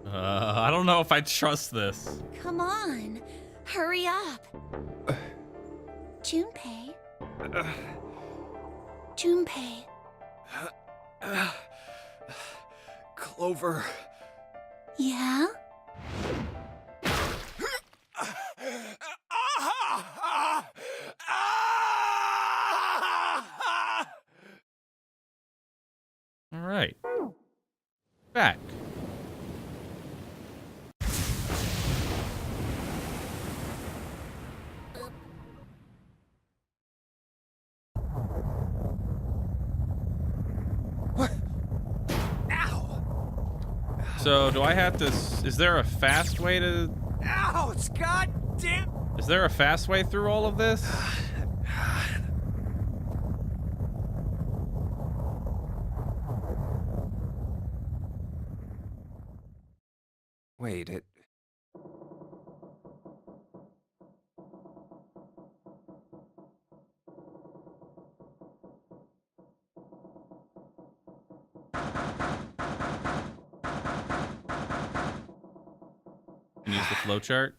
I don't know if I trust this. Come on, hurry up. Junpei. Junpei. Clover. Yeah? All right. Back. What? Ow! So, do I have to... Is there a fast way to... Ouch! God damn! Is there a fast way through all of this? Wait, it... Can use the flowchart.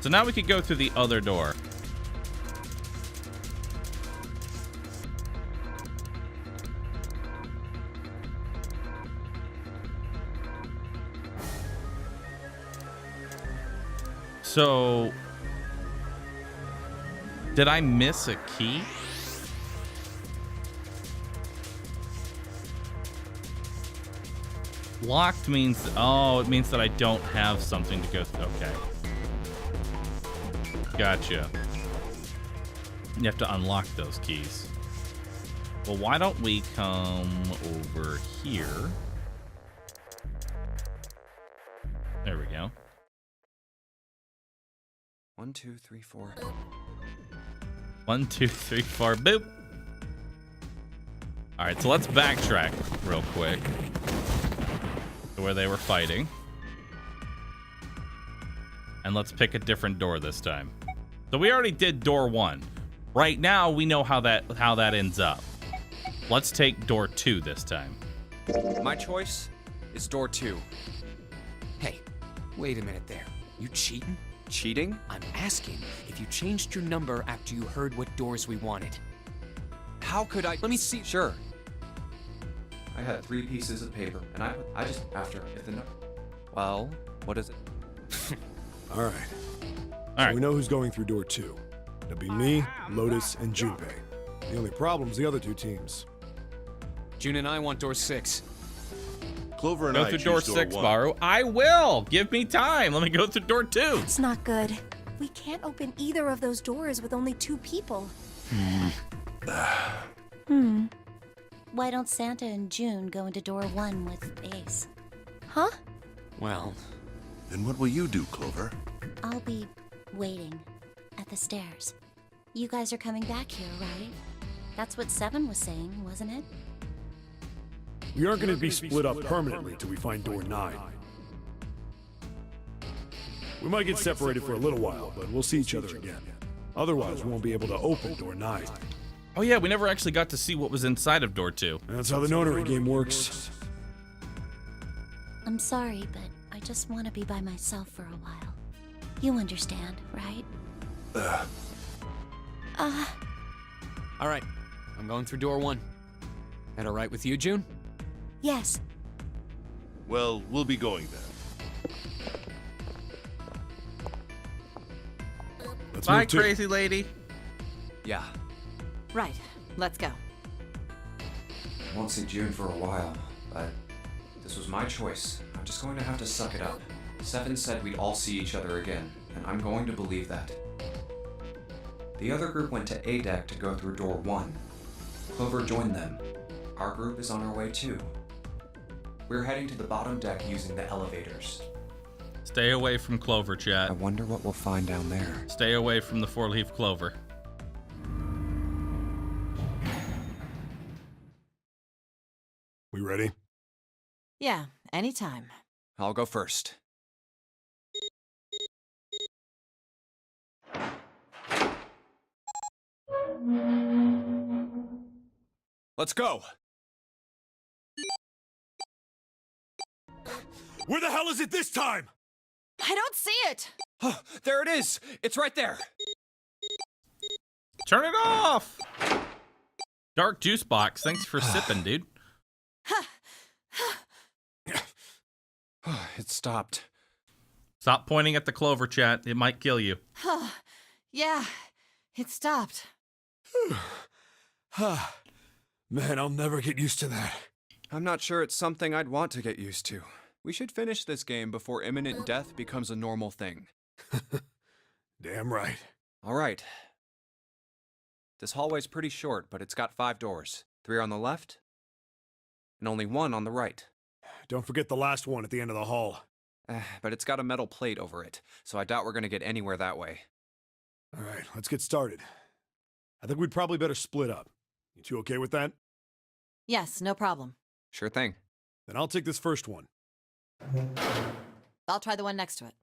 So now we could go through the other door. So, did I miss a key? Locked means, oh, it means that I don't have something to go through. Okay. Gotcha. You have to unlock those keys. Well, why don't we come over here? There we go. 1, 2, 3, 4. 1, 2, 3, 4. Boop. All right, so let's backtrack real quick to where they were fighting, and let's pick a different door this time. So we already did door 1. Right now, we know how that ends up. Let's take door 2 this time. My choice is door 2. Hey, wait a minute there. You cheating? Cheating? I'm asking if you changed your number after you heard what doors we wanted. How could I? Let me see. Sure. I had 3 pieces of paper, and I just after if the Well, what is it? All right. All right. So we know who's going through door 2. It'll be me, Lotus, and Junpei. The only problem's the other 2 teams. June and I want door 6. Clover and Go I through choose door door 6, 1. Bahroo. I will. Give me time. Let me go through door 2. It's not good. We can't open either of those doors with only 2 people. Why don't Santa and June go into door 1 with Ace? Huh? Well, Then what will you do, Clover? I'll be waiting at the stairs. You guys are coming back here, right? That's what 7 was saying, wasn't it? We aren't going to be split up permanently till we find door 9. We might get separated for a little while, but we'll see each other again. Otherwise, we won't be able to open door 9. Oh yeah, we never actually got to see what was inside of door 2. That's how the notary game works. I'm sorry, but I just want to be by myself for a while. You understand, right? all right. I'm going through door 1. That all right with you, June? Yes. Well, we'll be going then. Let's Bye, move too. crazy lady. Yeah. Right, let's go. I won't see June for a while, but this was my choice. I'm just going to have to suck it up. 7 said we'd all see each other again, and I'm going to believe that. The other group went to A deck to go through door 1. Clover joined them. Our group is on our way too. We're heading to the bottom deck using the elevators. Stay away from clover, I chat. wonder what we'll find down there. Stay away from the 4-leaf clover. We ready? Yeah, anytime. I'll go first. Let's go! Where the hell is it this time? I don't see it! Oh, there it is! It's right there! Turn it off! Dark juice box. Thanks for sipping, dude. It stopped. Stop pointing at the clover, chat. It might kill you. Yeah, it stopped. Man, I'll never get used to that. I'm not sure it's something I'd want to get used to. We should finish this game before imminent death becomes a normal thing. Damn right. All right. This hallway's pretty short, but it's got 5 doors. 3 on the left, and only 1 on the right. Don't forget the last one at the end of the hall. But it's got a metal plate over it, so I doubt we're gonna get anywhere that way. All right, let's get started. I think we'd probably better split up. You two okay with that? Yes, no problem. Sure thing. Then I'll take this first one. I'll try the one next to it.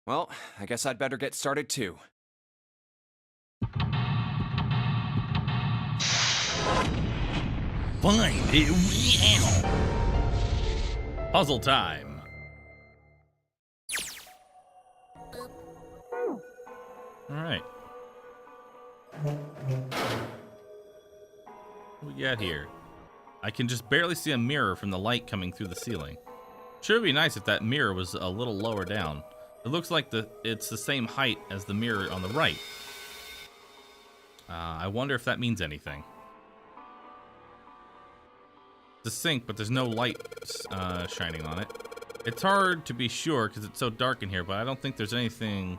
Well, I guess I'd better get started too. Find it. Puzzle time. All right. What we got here? I can just barely see a mirror from the light coming through the ceiling. Sure would be nice if that mirror was a little lower down. It looks like it's the same height as the mirror on the right. I wonder if that means anything. It's a sink, but there's no light shining on it. It's hard to be sure because it's so dark in here, but I don't think there's anything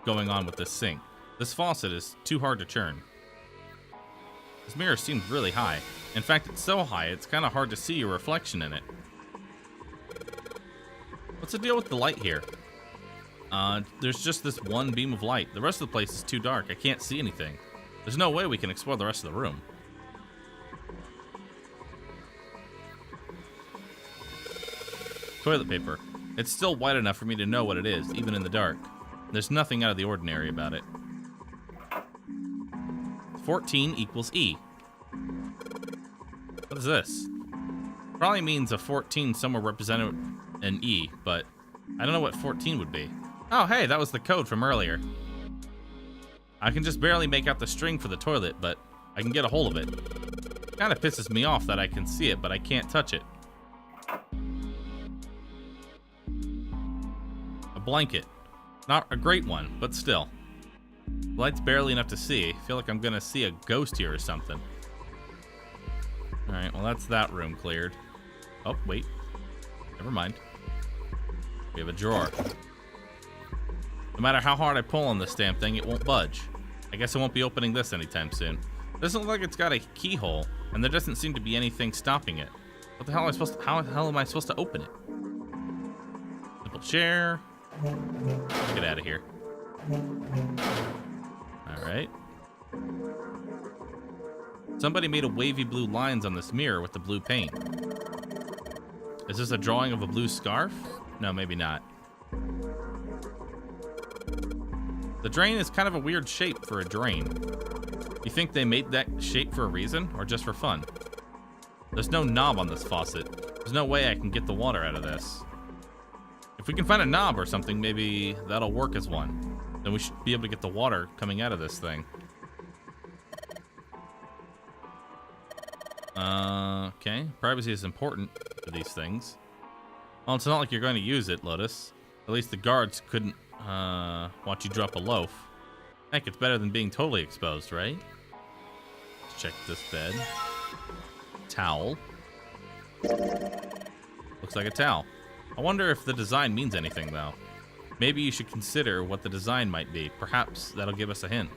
going on with this sink. This faucet is too hard to turn. This mirror seems really high. In fact, it's so high, it's kind of hard to see your reflection in it. What's the deal with the light here? There's just this one beam of light. The rest of the place is too dark. I can't see anything. There's no way we can explore the rest of the room. Toilet paper. It's still white enough for me to know what it is, even in the dark. There's nothing out of the ordinary about it. 14 equals E. What is this? Probably means a 14 somewhere represented an E, but I don't know what 14 would be. Oh, hey, that was the code from earlier. I can just barely make out the string for the toilet, but I can get a hold of it. Kind of pisses me off that I can see it, but I can't touch it. A blanket. Not a great one, but still. The light's barely enough to see. I feel like I'm gonna see a ghost here or something. Alright, well that's that room cleared. Oh, wait. Never mind. We have a drawer. No matter how hard I pull on this damn thing, it won't budge. I guess I won't be opening this anytime soon. Doesn't look like it's got a keyhole, and there doesn't seem to be anything stopping it. What the hell am I supposed to, how the hell am I supposed to open it? Simple chair. Get out of here. Alright. Somebody made a wavy blue lines on this mirror with the blue paint. Is this a drawing of a blue scarf? No, maybe not. The drain is kind of a weird shape for a drain. You think they made that shape for a reason, or just for fun? There's no knob on this faucet. There's no way I can get the water out of this. If we can find a knob or something, maybe that'll work as one. Then we should be able to get the water coming out of this thing. Okay. Privacy is important for these things. Well, it's not like you're going to use it, Lotus. At least the guards couldn't watch you drop a loaf. Heck, it's better than being totally exposed, right? Let's check this bed. Towel. Looks like a towel. I wonder if the design means anything, though. Maybe you should consider what the design might be. Perhaps that'll give us a hint.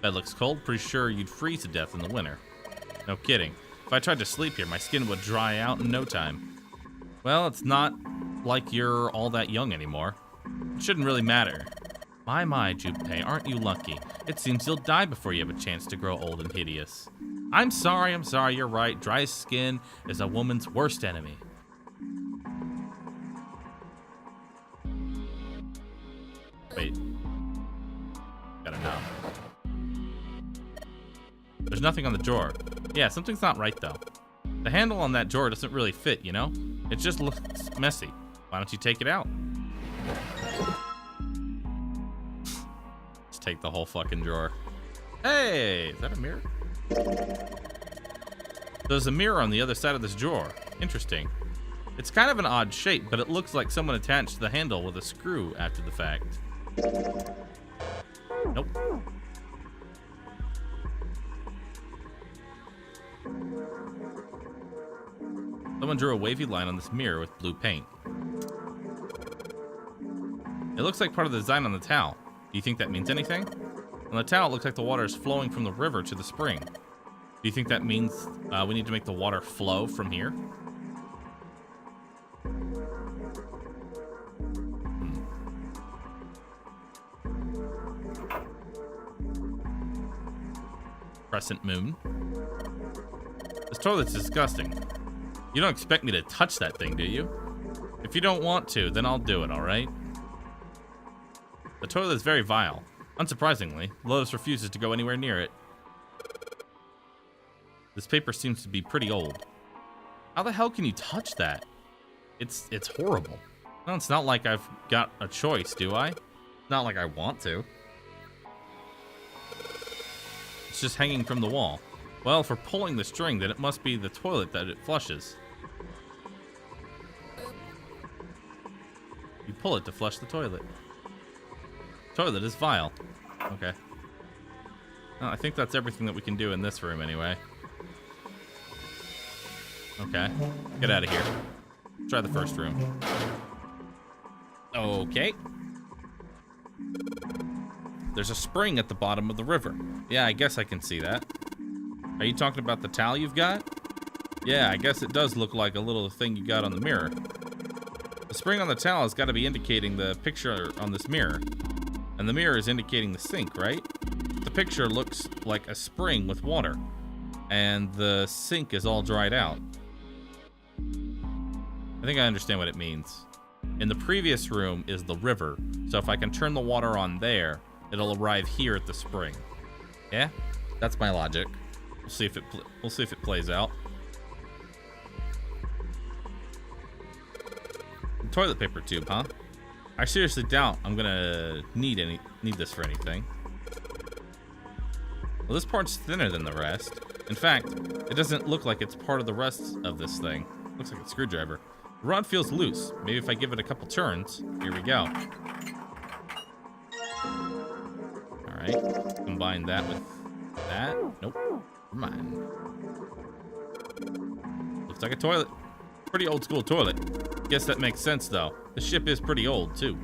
Bed looks cold. Pretty sure you'd freeze to death in the winter. No kidding. If I tried to sleep here, my skin would dry out in no time. Well, it's not like you're all that young anymore. It shouldn't really matter. My, Junpei, aren't you lucky? It seems you'll die before you have a chance to grow old and hideous. I'm sorry, you're right. Dry skin is a woman's worst enemy. Wait. Gotta know. There's nothing on the drawer. Yeah, something's not right though. The handle on that drawer doesn't really fit, you know? It just looks messy. Why don't you take it out? Let's take the whole fucking drawer. Hey, is that a mirror? There's a mirror on the other side of this drawer. Interesting. It's kind of an odd shape, but it looks like someone attached the handle with a screw after the fact. Nope. Someone drew a wavy line on this mirror with blue paint. It looks like part of the design on the towel. Do you think that means anything? On the towel, it looks like the water is flowing from the river to the spring. Do you think that means we need to make the water flow from here? Crescent moon. This toilet's disgusting. You don't expect me to touch that thing, do you? If you don't want to, then I'll do it, alright? The toilet is very vile. Unsurprisingly, Lotus refuses to go anywhere near it. This paper seems to be pretty old. How the hell can you touch that? It's horrible. No, it's not like I've got a choice, do I? It's not like I want to. It's just hanging from the wall. Well, if we're pulling the string, then it must be the toilet that it flushes. You pull it to flush the toilet. Toilet is vile. Okay. Well, I think that's everything that we can do in this room anyway. Okay. Get out of here. Try the first room. Okay. There's a spring at the bottom of the river. Yeah, I guess I can see that. Are you talking about the towel you've got? Yeah, I guess it does look like a little thing you got on the mirror. The spring on the towel has got to be indicating the picture on this mirror. And the mirror is indicating the sink, right? The picture looks like a spring with water. And the sink is all dried out. I think I understand what it means. In the previous room is the river. So if I can turn the water on there, it'll arrive here at the spring. Yeah? That's my logic. We'll see if it plays out. Toilet paper tube, huh? I seriously doubt I'm gonna need this for anything. Well, this part's thinner than the rest. In fact, it doesn't look like it's part of the rest of this thing. Looks like a screwdriver. The rod feels loose. Maybe if I give it a couple turns. Here we go. Alright. Combine that with that. Nope. Never mind. Looks like a toilet. Pretty old school toilet. Guess that makes sense though. The ship is pretty old too.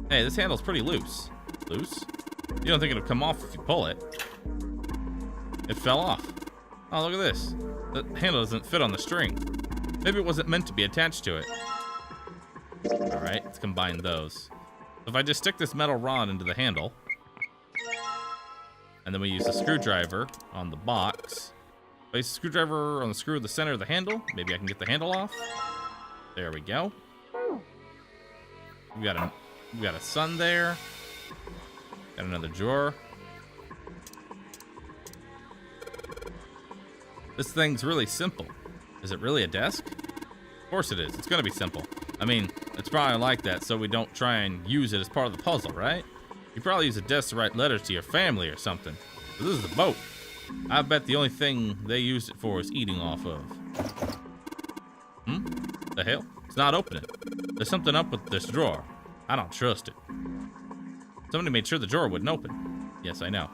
Hey, this handle's pretty loose. Loose? You don't think it'll come off if you pull it. It fell off. Oh, look at this. The handle doesn't fit on the string. Maybe it wasn't meant to be attached to it. Alright, let's combine those. If I just stick this metal rod into the handle, and then we use a screwdriver on the box. Place the screwdriver on the screw of the center of the handle. Maybe I can get the handle off. There we go. We got a sun there. Got another drawer. This thing's really simple. Is it really a desk? Of course it is. It's gonna be simple. I mean, it's probably like that so we don't try and use it as part of the puzzle, right? You probably use a desk to write letters to your family or something. But this is a boat. I bet the only thing they used it for is eating off of. The hell? It's not opening. There's something up with this drawer. I don't trust it. Somebody made sure the drawer wouldn't open. Yes, I know.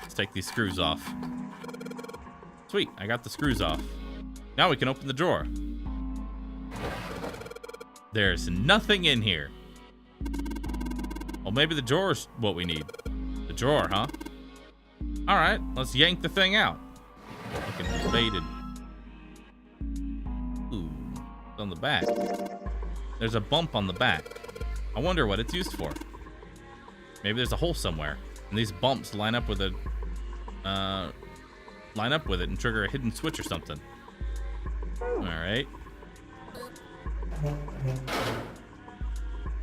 Let's take these screws off. Sweet, I got the screws off. Now we can open the drawer. There's nothing in here. Well, maybe the drawer's what we need. The drawer, huh? Alright, let's yank the thing out. Looking faded. Ooh, it's on the back. There's a bump on the back. I wonder what it's used for. Maybe there's a hole somewhere, and these bumps line up with it and trigger a hidden switch or something. Alright.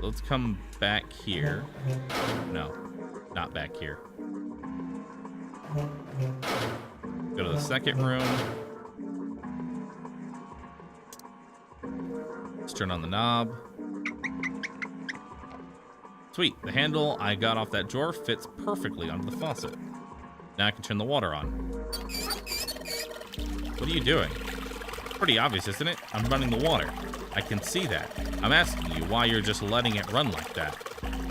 let's come back here. No, not back here. Go to the second room. Let's turn on the knob. Sweet, the handle I got off that drawer fits perfectly onto the faucet. Now I can turn the water on. What are you doing? Pretty obvious, isn't it? I'm running the water. I can see that. I'm asking you why you're just letting it run like that.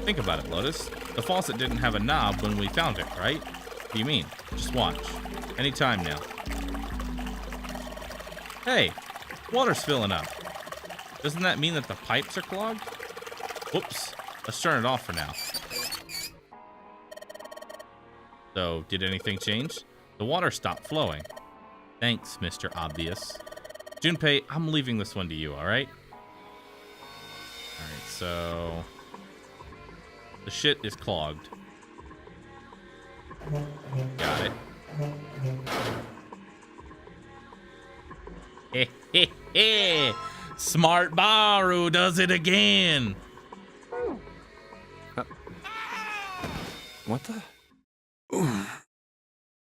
Think about it, Lotus. The faucet didn't have a knob when we found it, right? What do you mean? Just watch. Anytime now. Hey, water's filling up. Doesn't that mean that the pipes are clogged? Whoops. Let's turn it off for now. So, did anything change? The water stopped flowing. Thanks, Mr. Obvious. Junpei, I'm leaving this one to you, alright? Alright, so... the shit is clogged. Got it. Heh heh heh! Smart Bahroo does it again! What the?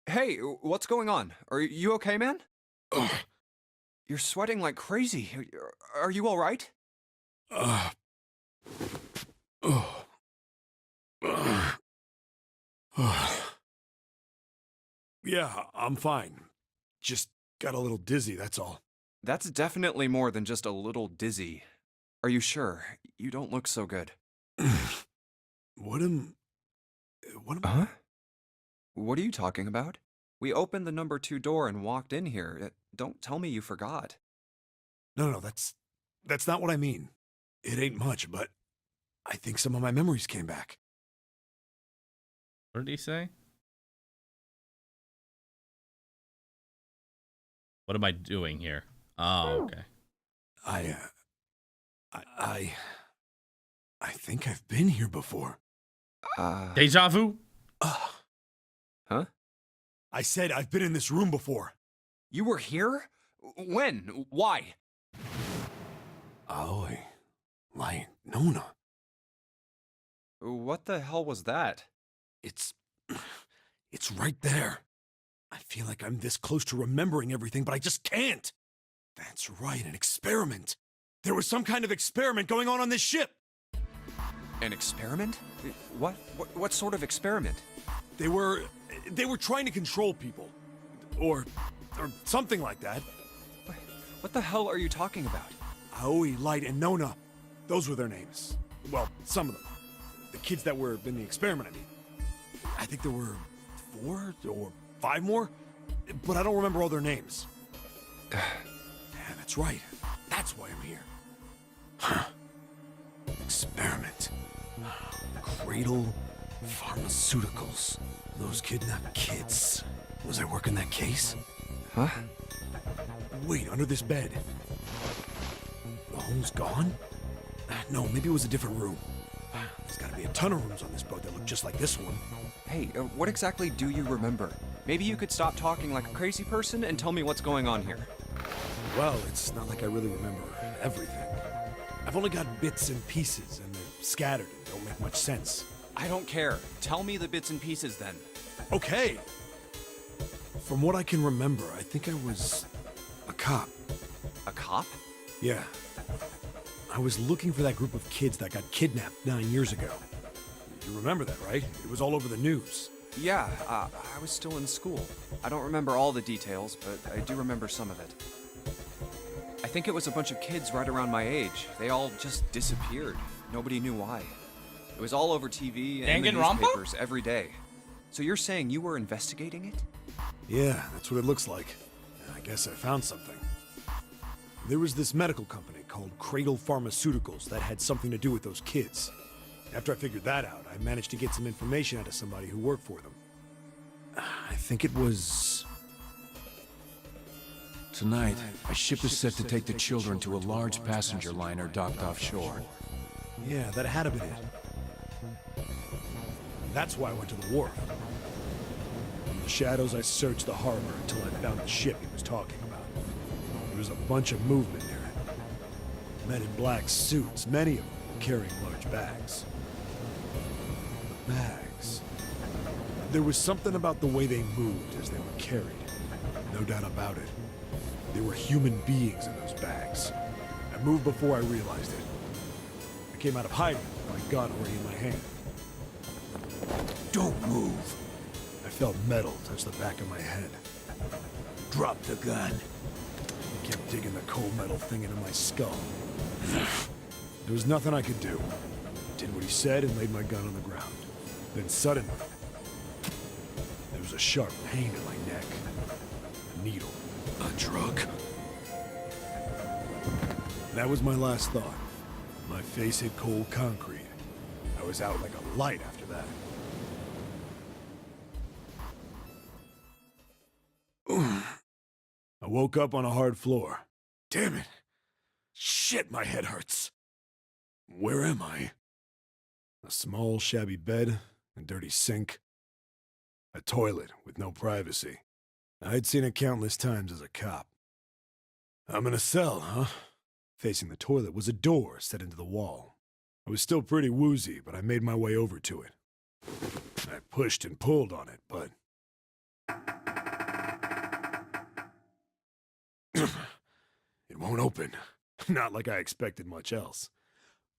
Hey, what's going on? Are you okay, man? You're sweating like crazy. Are you all right? Yeah, I'm fine. Just got a little dizzy, that's all. That's definitely more than just a little dizzy. Are you sure? You don't look so good. What am Huh? What are you talking about? We opened the number 2 door and walked in here. Don't tell me you forgot. No, that's not what I mean. It ain't much, but I think some of my memories came back. What did he say? What am I doing here? Oh, okay. I think I've been here before. Deja vu? Huh? I said I've been in this room before. You were here? When? Why? Aoi. Like, Nona. What the hell was that? It's right there. I feel like I'm this close to remembering everything, but I just can't. That's right, an experiment. There was some kind of experiment going on this ship. An experiment? What sort of experiment? They were trying to control people. Or something like that. What the hell are you talking about? Aoi, Light, and Nona. Those were their names. Well, some of them. The kids that were in the experiment, I mean. I think there were 4 or 5 more, but I don't remember all their names. Yeah, that's right. That's why I'm here. Huh. Experiment. Cradle Pharmaceuticals. Those kidnapped kids. Was I working that case? Huh? Wait, under this bed. The home's gone? No, maybe it was a different room. There's gotta be a ton of rooms on this boat that look just like this one. Hey, what exactly do you remember? Maybe you could stop talking like a crazy person and tell me what's going on here. Well, it's not like I really remember everything. I've only got bits and pieces, and they're scattered and don't make much sense. I don't care. Tell me the bits and pieces then. Okay. From what I can remember, I think I was a cop. A cop? Yeah. I was looking for that group of kids that got kidnapped 9 years ago. You remember that, right? It was all over the news. Yeah, I was still in school. I don't remember all the details, but I do remember some of it. I think it was a bunch of kids right around my age. They all just disappeared. Nobody knew why. It was all over TV and the newspapers every day. So you're saying you were investigating it? Yeah, that's what it looks like. I guess I found something. There was this medical company called Cradle Pharmaceuticals that had something to do with those kids. After I figured that out, I managed to get some information out of somebody who worked for them. I think it was... Tonight, a ship is set to take the children to a large passenger liner docked offshore. Yeah, that had to be it. That's why I went to the wharf. In the shadows, I searched the harbor until I found the ship he was talking about. There was a bunch of movement near it. Men in black suits, many of them. carrying large bags. The bags. There was something about the way they moved as they were carried. No doubt about it. There were human beings in those bags. I moved before I realized it. I came out of hiding with my gun already in my hand. Don't move. I felt metal touch the back of my head. Drop the gun. He kept digging the cold metal thing into my skull. There was nothing I could do. Did what he said and laid my gun on the ground. Then suddenly, there was a sharp pain in my neck. A needle. A drug. That was my last thought. My face hit cold concrete. I was out like a light after that. I woke up on a hard floor. Damn it. Shit, my head hurts. Where am I? A small, shabby bed, a dirty sink, a toilet with no privacy. I'd seen it countless times as a cop. I'm in a cell, huh? Facing the toilet was a door set into the wall. I was still pretty woozy, but I made my way over to it. I pushed and pulled on it, but... it won't open. Not like I expected much else.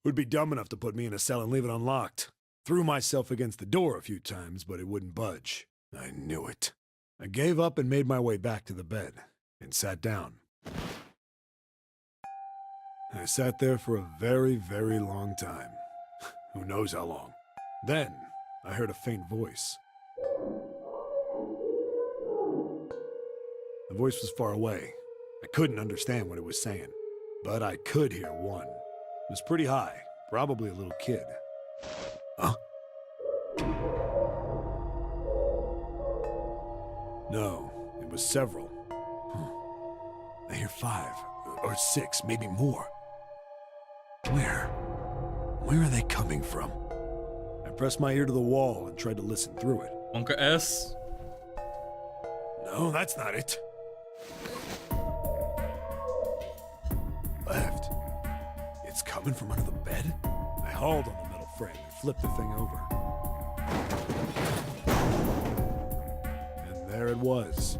Would be dumb enough to put me in a cell and leave it unlocked. Threw myself against the door a few times, but it wouldn't budge. I knew it. I gave up and made my way back to the bed, and sat down. I sat there for a very, very long time. Who knows how long. Then, I heard a faint voice. The voice was far away. I couldn't understand what it was saying, but I could hear one. It was pretty high, probably a little kid. Huh? No, it was several. I hear 5, or 6, maybe more. Where are they coming from? I pressed my ear to the wall and tried to listen through it. Bunker S. No, that's not it. Left. It's coming from under the bed? I hauled on the metal frame and flipped the thing over. And there it was.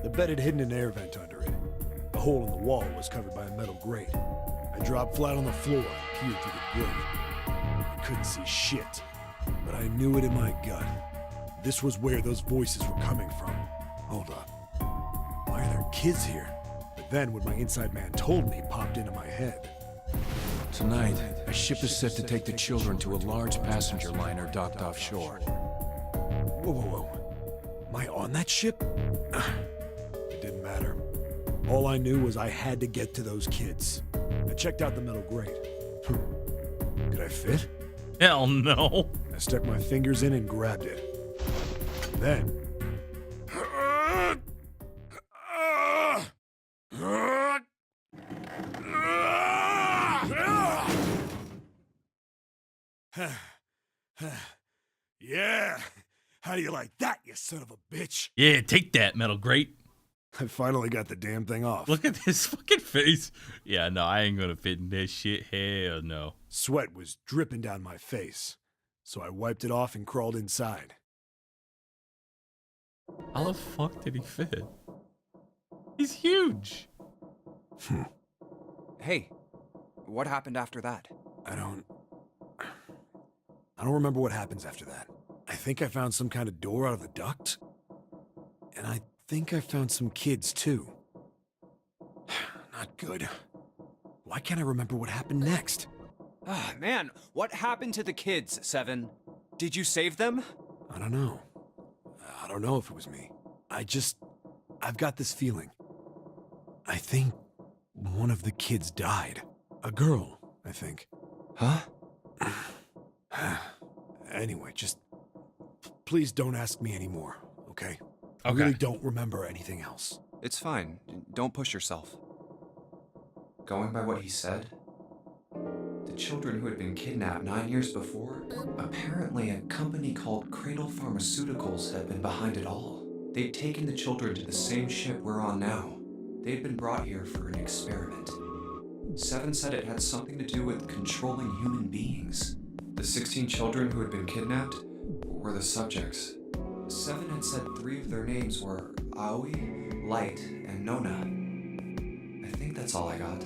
The bed had hidden an air vent under it. The hole in the wall was covered by a metal grate. I dropped flat on the floor and peered through the grate. I couldn't see shit, but I knew it in my gut. This was where those voices were coming from. Hold up. Why are there kids here? But then when my inside man told me, it popped into my head. Tonight, a ship is set to take the children to a large passenger liner docked offshore. Whoa, whoa, whoa. Am I on that ship? It didn't matter. All I knew was I had to get to those kids. I checked out the metal grate. Could I fit? Hell no. I stuck my fingers in and grabbed it. Then... Yeah! How do you like that, you son of a bitch? Yeah, take that, metal grate. I finally got the damn thing off. Look at this fucking face. Yeah, no, I ain't gonna fit in this shit. Hell no. Sweat was dripping down my face, so I wiped it off and crawled inside. How the fuck did he fit? He's huge. Hey, what happened after that? I don't remember what happens after that. I think I found some kind of door out of the duct. And I think I found some kids, too. Not good. Why can't I remember what happened next? Ah, man, what happened to the kids, Seven? Did you save them? I don't know. I don't know if it was me. I've got this feeling. I think one of the kids died. A girl, I think. Huh? Anyway, just please don't ask me anymore, okay? I Okay. really don't remember anything else. It's fine. Don't push yourself. Going by what he said, the children who had been kidnapped 9 years before, apparently a company called Cradle Pharmaceuticals had been behind it all. They'd taken the children to the same ship we're on now. They'd been brought here for an experiment. 7 said it had something to do with controlling human beings. The 16 children who had been kidnapped were the subjects. 7 had said 3 of their names were Aoi, Light, and Nona. I think that's all I got.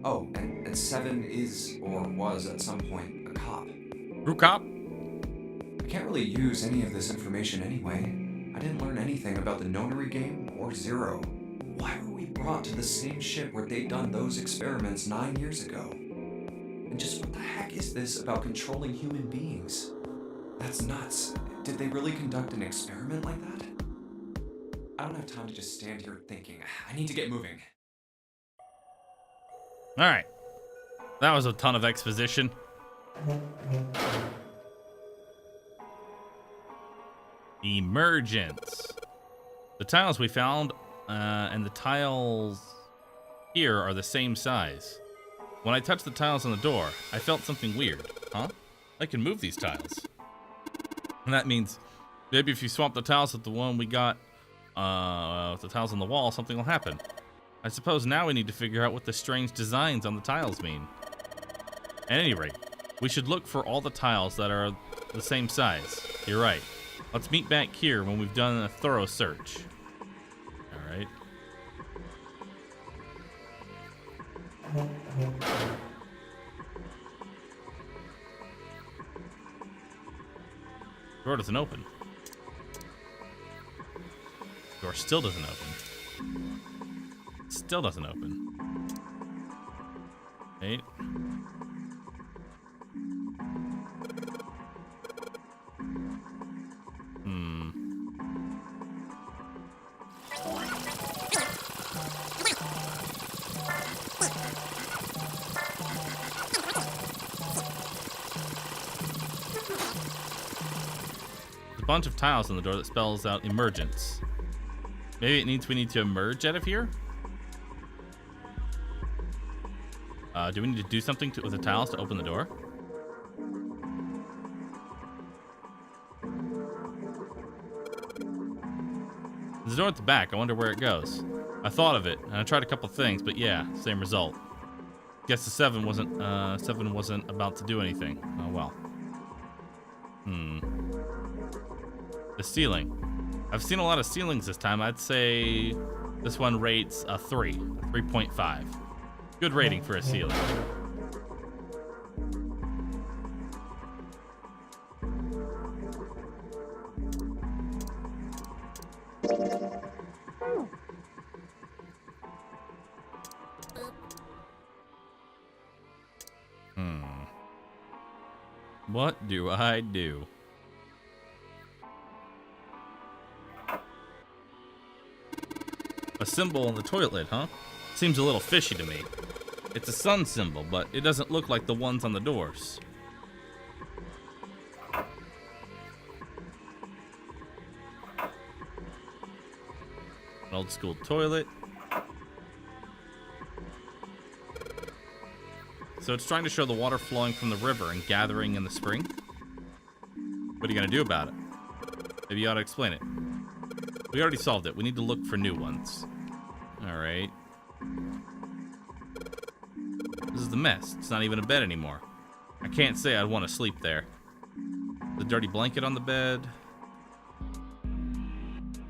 Oh, and 7 is, or was at some point, a cop. Brew cop? I can't really use any of this information anyway. I didn't learn anything about the Nonary game or Zero. Why were we brought to the same ship where they'd done those experiments 9 years ago? And just what the heck is this about controlling human beings? That's nuts. Did they really conduct an experiment like that? I don't have time to just stand here thinking. I need to get moving. Alright. That was a ton of exposition. Emergence. The tiles we found and the tiles here are the same size. When I touched the tiles on the door, I felt something weird. Huh? I can move these tiles. And that means maybe if you swap the tiles with the one we got with the tiles on the wall, something will happen. I suppose now we need to figure out what the strange designs on the tiles mean. At any rate, we should look for all the tiles that are the same size. You're right. Let's meet back here when we've done a thorough search. All right. Door doesn't open. Door still doesn't open. Still doesn't open. Right. A bunch of tiles on the door that spells out emergence. Maybe it means we need to emerge out of here? Do we need to do something with the tiles to open the door? There's a door at the back. I wonder where it goes. I thought of it, and I tried a couple things, but yeah, same result. Guess the 7 wasn't about to do anything. Oh well. The ceiling. I've seen a lot of ceilings this time. I'd say this one rates a 3.5. Good rating for a ceiling. What do I do? A symbol on the toilet lid, huh? Seems a little fishy to me. It's a sun symbol, but it doesn't look like the ones on the doors. An old school toilet. So it's trying to show the water flowing from the river and gathering in the spring. What are you gonna do about it? Maybe you ought to explain it. We already solved it. We need to look for new ones. All right. This is the mess. It's not even a bed anymore. I can't say I'd want to sleep there. The dirty blanket on the bed.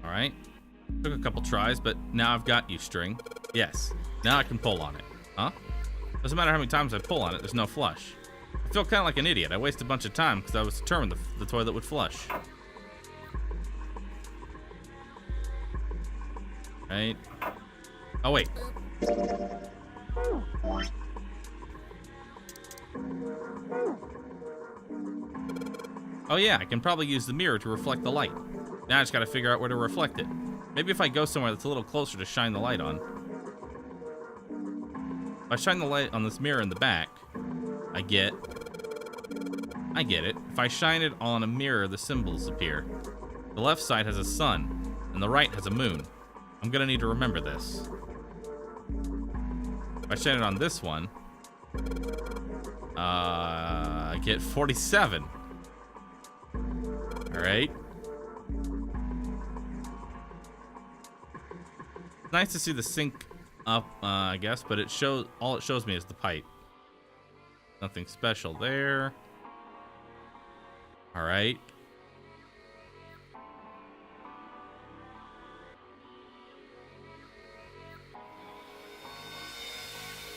All right. Took a couple tries, but now I've got you, string. Yes. Now I can pull on it. Huh? Doesn't matter how many times I pull on it, there's no flush. I feel kind of like an idiot. I wasted a bunch of time because I was determined the toilet would flush. Right. Oh, wait. Oh, yeah, I can probably use the mirror to reflect the light. Now I just gotta figure out where to reflect it. Maybe if I go somewhere that's a little closer to shine the light on. If I shine the light on this mirror in the back, I get it. If I shine it on a mirror, the symbols appear. The left side has a sun, and the right has a moon. I'm gonna need to remember this. If I shine it on this one, I get 47. All right. Nice to see the sink up, I guess, but all it shows me is the pipe. Nothing special there. All right.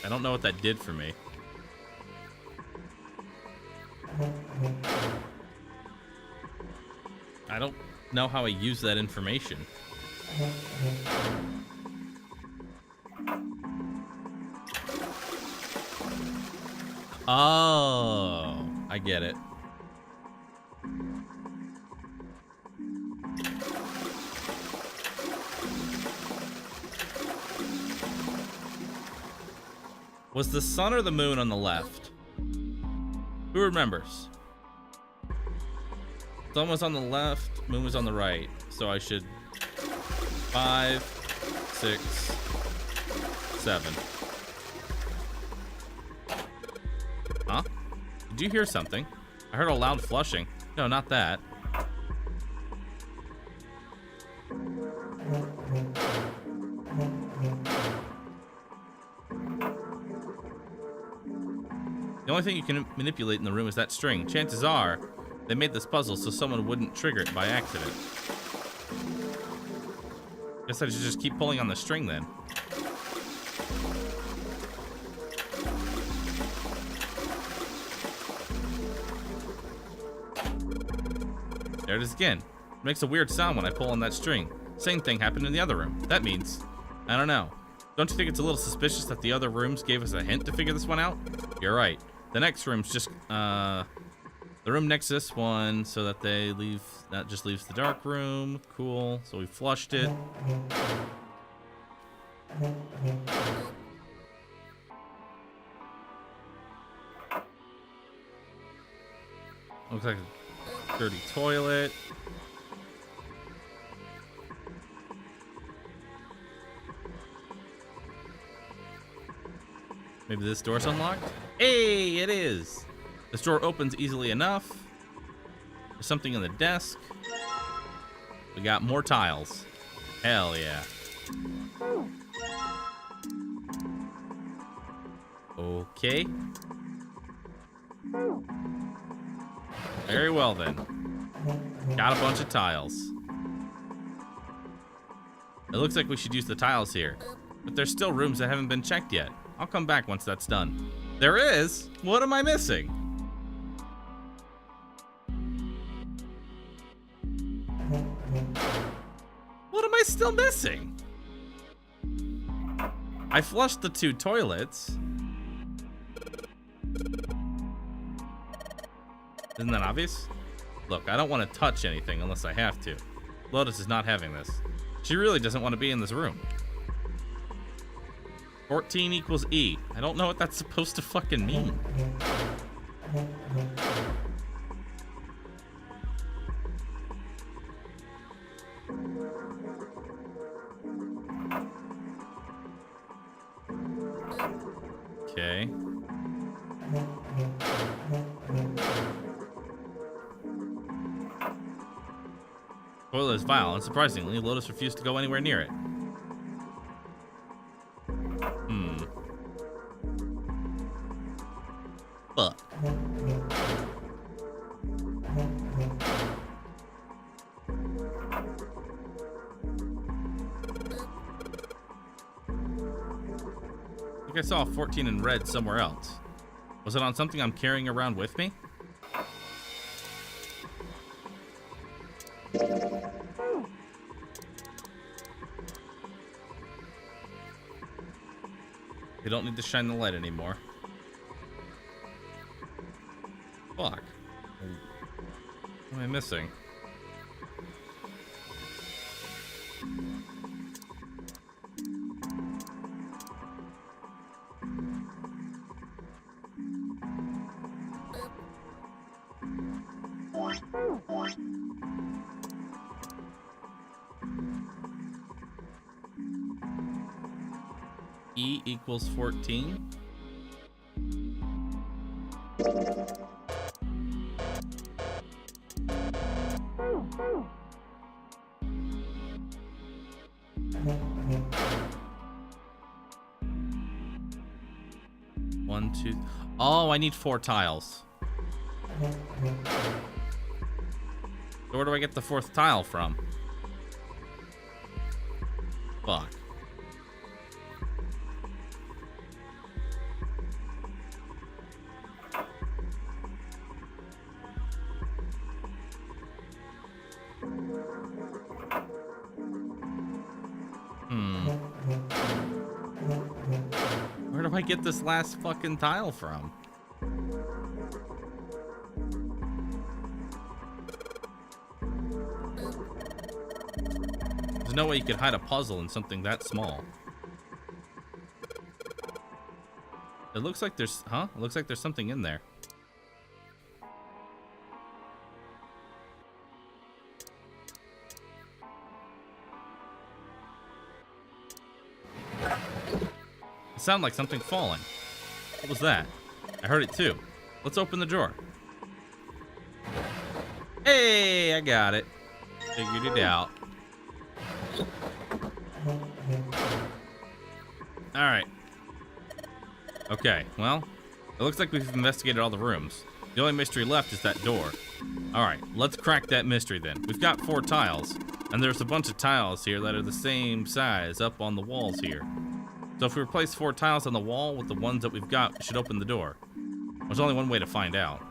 I don't know what that did for me. I don't know how I use that information. Oh, I get it. Was the sun or the moon on the left? Who remembers? Sun was on the left, moon was on the right. So I should 5, 6, 7. Huh? Did you hear something? I heard a loud flushing. No, not that. The only thing you can manipulate in the room is that string. Chances are, they made this puzzle so someone wouldn't trigger it by accident. Guess I should just keep pulling on the string then. There it is again. It makes a weird sound when I pull on that string. Same thing happened in the other room. That means, I don't know. Don't you think it's a little suspicious that the other rooms gave us a hint to figure this one out? You're right. The next room's just, the room next to this one, so that that just leaves the dark room. Cool. So we flushed it. Looks like a dirty toilet. Maybe this door's unlocked? Hey, it is! This door opens easily enough. There's something in the desk. We got more tiles. Hell yeah. Okay. Very well then. Got a bunch of tiles. It looks like we should use the tiles here. But there's still rooms that haven't been checked yet. I'll come back once that's done. There is? What am I missing? What am I still missing? I flushed the 2 toilets. Isn't that obvious? Look, I don't want to touch anything unless I have to. Lotus is not having this. She really doesn't want to be in this room. 14 equals E. I don't know what that's supposed to fucking mean. Okay. Toilet is vile. Unsurprisingly, Lotus refused to go anywhere near it. Fuck. I think I saw a 14 in red somewhere else. Was it on something I'm carrying around with me? You don't need to shine the light anymore. Fuck. What am I missing? E equals 14. Oh, I need 4 tiles. So where do I get the 4th tile from? Fuck. Where do I get this last fucking tile from? There's no way you could hide a puzzle in something that small. It looks like there's, huh? It looks like there's something in there. It sounded like something falling. What was that? I heard it too. Let's open the drawer. Hey, I got it. Figured it out. Alright. Okay, well, it looks like we've investigated all the rooms. The only mystery left is that door. Alright, let's crack that mystery then. We've got 4 tiles, and there's a bunch of tiles here that are the same size up on the walls here. So if we replace 4 tiles on the wall with the ones that we've got, we should open the door. There's only one way to find out.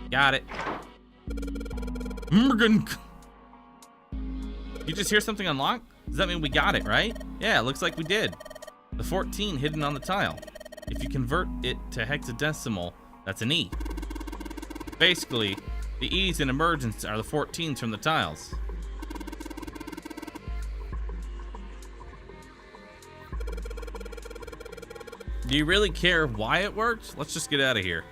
Got it. Morgan. You just hear something unlock? Does that mean we got it, right? Yeah, it looks like we did. The 14 hidden on the tile. If you convert it to hexadecimal, that's an E. Basically, the E's in emergence are the 14s from the tiles. Do you really care why it worked? Let's just get out of here.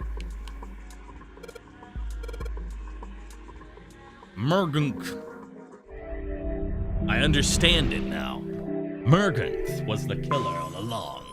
Mergunk. I understand it now. Mergunk was the killer all along.